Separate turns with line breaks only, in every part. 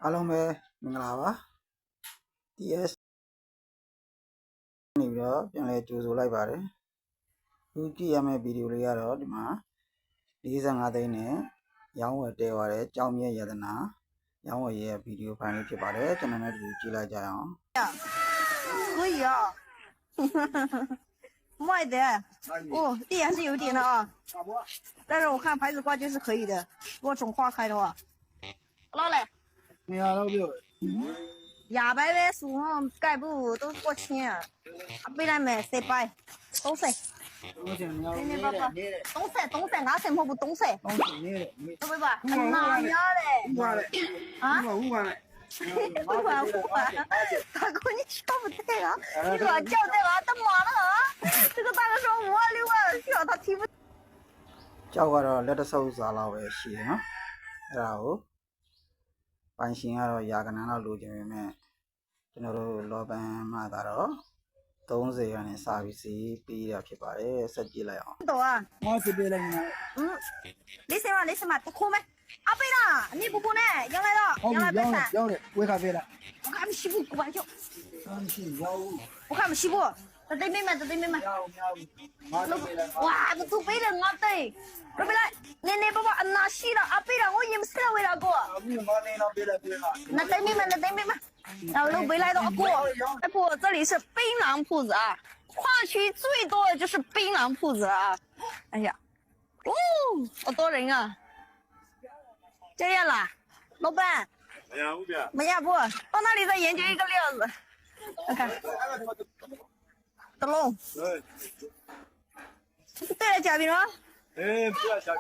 အားလုံးပဲမင်္ဂလာပါ TS နေပြီးတော့ပြန်လည်ကြိုဆိုလိုက်ပါတယ်အခုကြည့်ရမယ့်ဗီဒီယိုလေးကတော့ဒီမှာ45သိန်းနဲ့ရောင်းဝယ်တဲသွားတဲ့ကြောင်မြတ်ယတနာရောင်းဝယ်ရဲ့ဗီဒီယိုဖိုင်လေးဖြစ်ပါတယ်ကျွန်တော်လည်းဒီကြည့်လိုက်ကြအောင်
可以啊卖的哦地还是有点的啊但是我看牌子挂件是可以的如果种花开的话老嘞
没有老表
200呗树上盖布都过千背来买300都是明明白白东山俺什么不东山对不吧哪样嘞啊大哥，你笑不对了，你说叫对了，他妈了啊！这个大哥说5万6万，需要他提不。
ကြောက်ကတော့လက်တဆုပ်စားလောက်ပဲရှိတယ်နော်အဲ့ဒါကိုပိုင်ရှင်ကတော့ယာကနန်းလောက်လိုချင်ပေမဲ့ကျွန်တော်တို့လောပန်မှာကတော့30ရနဲ့စာပြီးစီးပြီးရဖြစ်ပါတယ်ဆက်ကြည့်လိုက်အောင်
多啊
我这边来呢
你什么不哭没阿贝啦你不哭呢杨来了杨来白山
要的为咖啡了
我看不西部不管就我看不西部在对面嘛哇不都背了我对我背来你爸爸拿西了阿贝了我也没事了为了过那对面嘛然后都背来的过哎不这里是槟榔铺子啊矿区最多的就是槟榔铺子啊哎呀哦好多人啊这样啦老板没呀不到那里再研究一个料子看看德龙对了嘉宾吗
不要小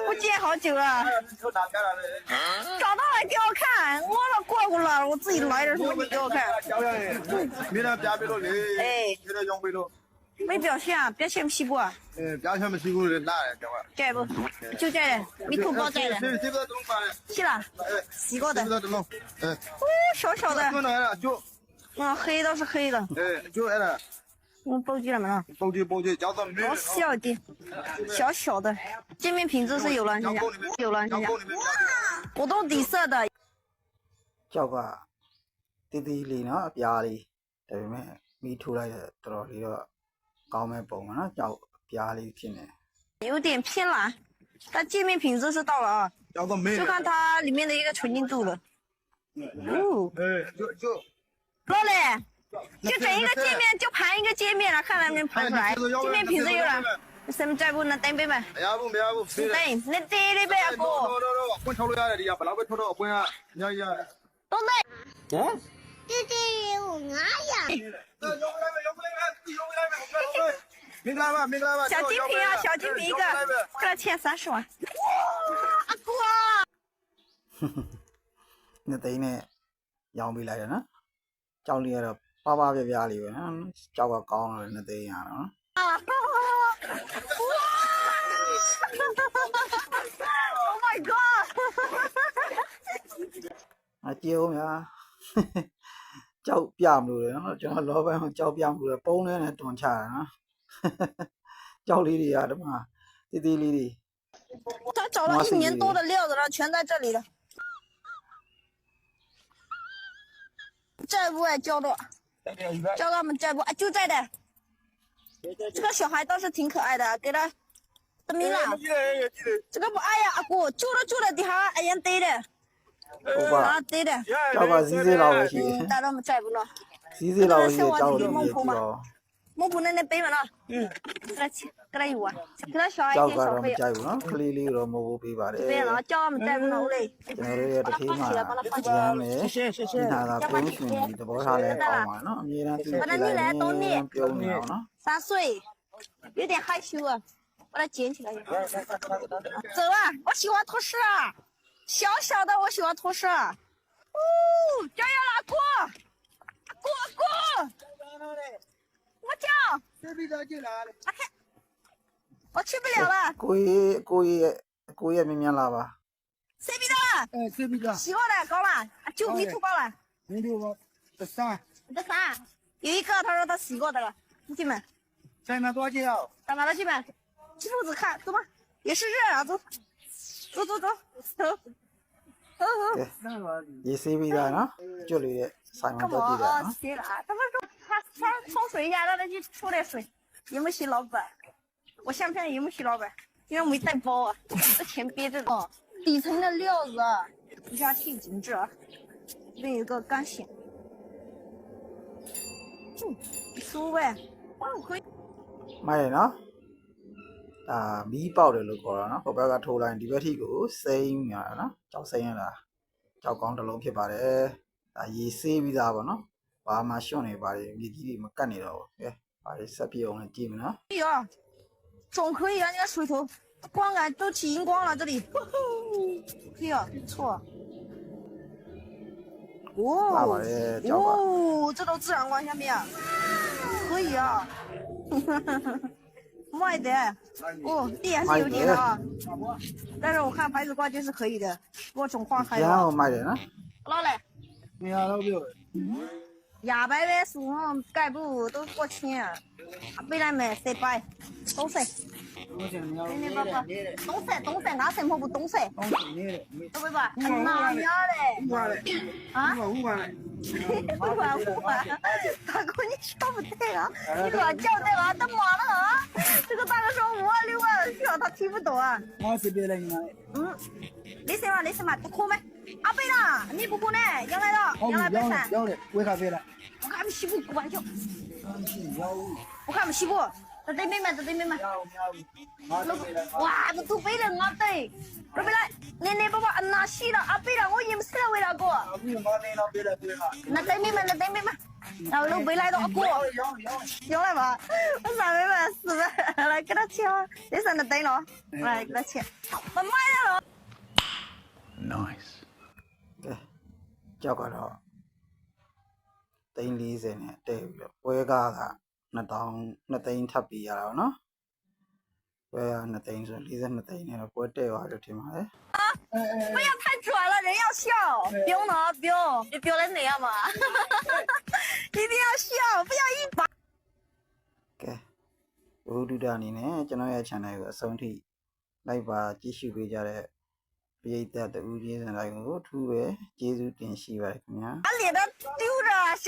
我见好久了找到了给我看我都过过了我自己来的时候你给我看
没得表背了嘞
哎
没得用背了
没表现表现西部
表现没西部的哪来讲话
在不就在的你土包在的
这个东西
是啦洗过的
这个东
小小的
就来了就
黑倒是黑的
就来了
我包机了没了
包机叫到没
好小的小的界面品质是有了现在果冻底色的
ကြောက်ကတီးတီးလေးနော်အပြားလေးဒါပေမဲ့မီးထိုးလိုက်တဲ့တော်တော်လေးတော့ကောင်းမဲ့ပုံပါနော်ကြောက်အပြားလေးဖြစ်နေ
有点偏蓝但界面品质是到了啊
叫到没
就看它里面的一个纯净度了
就
老嘞就整一个界面就盘一个界面了看能不能盘出来界面品质有了什么在不能等杯吗
没呀不
等那这里边啊哥
滚炒了呀的呀不老被炒到滚啊呀
都对
这我呀
明来吧
小精品啊小精品一个给他欠30万阿哥
နှစ်သိန်းနဲ့ရောင်းပေးလိုက်တယ်နော်ကြောက်လေးကတော့ပါပါပြပြလေးပဲနော်ကြောက်ကကောင်းတယ်နှစ်သိန်းရတော့
Oh my god
အကြည့်ဦးများကြောက်ပြမလို့လေနော်ကျွန်တော်လောဘန်းကြောက်ပြမလို့ပုံးနဲ့တွန်ချတာနော်ကြောက်လေးတွေကဒီမှာတီးတီးလေးတွေ
他找了1年多的料子了全在这里了债务交的交他们债务就在的这个小孩倒是挺可爱的给他怎么了这个不爱呀阿姑救了底下哎呀对的
ဟုတ်ပါ
对的
ကြောက်ကစီးစေးလောက်ပဲရှိတယ်
带他们债务了
စီးစေးလောက်ရှိတယ်ကြောက်လို့ပြည့်တော့
孟婆奶奶背完了给他有啊给他小孩
ကြောက်
点
ကတော့မ
小费
ကြိုက်ဘူးနော်ကလေးလေးတော့မဟုတ်ဘူးပေးပါတယ်
背了叫他们债务了嘞
ကျွန်တော်တို့ရဲ့တစ်ခေတ်မှာကျမ်းမယ်ဒီနာတာပုံးရှင်ဒီသဘောထားလဲကောင်းပါနော်အမြဲတမ်းသူပြုံးနေအောင်နော်
3岁有点害羞啊把它捡起来走啊我喜欢托事啊小小的我喜欢托事啊加油了过我叫我去不了了
ကိုရဲ့မြင်မြန်လာပါ
谁比的了洗过了高了就没吐包了
没有吧这三
这啥有一个他说他洗过的了你进门
在那多久
干嘛了进门去铺子看走吧也是热啊走
ကဲရေဆေးပြီးသားနော်ကျွတ်လေးရဲ့ဆိုင်မှာ
干
တော့ကြည့်ကြ
嘛
နော်
洗了？他们说他冲水一下，让他去出来水。银木西老板，我相片银木西老板，因为没带包啊，这钱憋着呢。底层的料子，一下挺精致，另一个干洗。输呗，可以。
မိုက်တယ်နော်ဒါမီးပေါက်တယ်လို့ခေါ်တာနော်ဟိုဘက်ကထိုးလိုက်ဒီဘက်ထိကိုစိမ့်နေတာနော်ကြောက်စိမ့်ရတာကြောက်ကောင်းတစ်လုံးဖြစ်ပါတယ်ဒါရေဆေးပြီးသားပေါ့နော်ဘာမှရှွန့်နေပါတယ်မြေကြီးတွေမကတ်နေတော့ဘူးကဲဘာတွေဆက်ပြအောင်လဲကြည့်မနော်
可以啊，总可以啊，你看水头光感都起荧光了，这里。可以啊，不错。
လာပါ
哦
တယ်ကြောက်ပါ
哦，这都自然光下面，可以啊。卖的哦，地还是有点的啊，但是我看牌子挂件是可以的，给我种花还
ရ
有
န်ကိုမိုက်တယ်နော်
老嘞，
နေရာတော့ပြော
200呗，书上盖布都过千，背来买300，东西，
我想你要
你爸爸，东西，俺什么不东西，
当时你的
对不对？哪样嘞？
五万嘞
啊？
五万嘞
不管，大哥你笑不对啊，你乱叫对吧？他妈的啊！这个大哥说5万6万，是吧？他听不懂啊。
我这边来你那
嗯，你什么？不哭没？阿贝啦，你不哭呢？杨来了，杨来白山，
要嘞为啥别嘞
我看不西部不管就，
要
我看不西部，这对面嘛，这对面嘛。
我这边来
哇，不都背了我对，这边来，你爸爸拿西了，阿贝了，我也没事了为了过，
不用把那那别来别来
那对面嘛，然后都回来到过。行了吧？我300万400，来给他切啊！这是那对了，来给他切。我买了。
ကဲကြောက်ကတော့340နဲ့တည့်ပြီးတော့ပွဲကားက2000သိန်းထပ်ပြီးရတာပေါ့နော်ပွဲက2သိန်းဆို42သိန်းနဲ့တော့ပွဲတဲ့သွားလို့ထင်ပါတယ်
不要太拽了，人要笑，不用了，不用，你不要来那样嘛，一定要笑，不要一把。
ကဲဘုဒ္ဓအနေနဲ့ကျွန်တော်ရဲ့ channel ကိုအဆုံးထိလိုက်ပါကြည့်ရှုပေးကြတဲ့ပရိသတ်တူကြီးစံတိုင်းကိုအထူးပဲကျေးဇူးတင်ရှိပါတယ်ခင်ဗျာ
把脸都丢着，谁